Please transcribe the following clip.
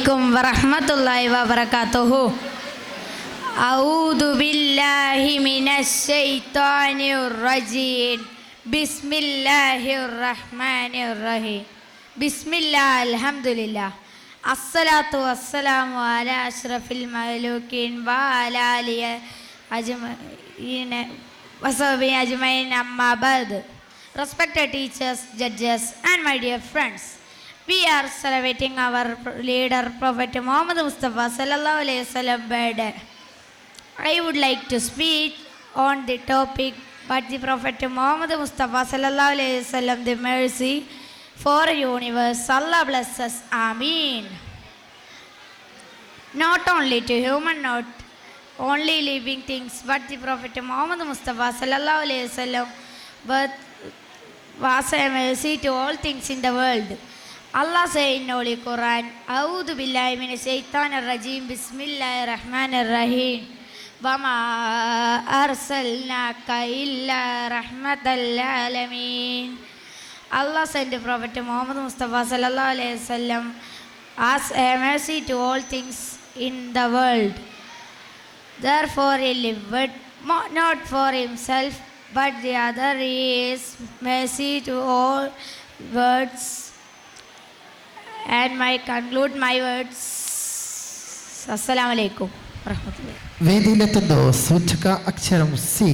അലൈക്കും വറഹ്മത്തുള്ളാഹി വബറകാതുഹു. അഊദു ബില്ലാഹി മിനശ് ശൈത്വാനിർ റജീം. ബിസ്മില്ലാഹിർ റഹ്മാനിർ റഹീം. ബിസ്മില്ലാഹ് അൽഹംദുലില്ലാഹ് അസ്സലാത്തു വസ്സലാമു അലാ അഷ്റഫിൽ മഖ്ലൂഖീൻ വഅലാ ആലിഹി അജ്മഈൻ വസഹ്ബിഹി അജ്മഈൻ അമ്മാ ബഅദ്. Respected teachers, judges and my dear friends, we are celebrating our leader Prophet Muhammad Mustafa sallallahu alaihi wasallam birthday. I would like to speak on the topic but the Prophet Muhammad Mustafa sallallahu alaihi wasallam, the mercy for universe. Allah bless us. Ameen. Not only to human, not only living things, but the Prophet Muhammad Mustafa sallallahu alaihi wasallam was a mercy to all things in the world. Allah says in Holy Quran, A'udhu billahi minash shaitanir rajim. Bismillahir rahmanir rahim. Wama arsalnaka illa rahmatal alamin. Allah sent the Prophet Muhammad Mustafa sallallahu alaihi wasallam as a mercy to all things in the world. Therefore he lived not for himself, but the other is mercy to all words. And I conclude my words. Assalamu alaikum warahmatullahi. വേദിയിലെത്തുന്നു സൂചക അക്ഷരം C.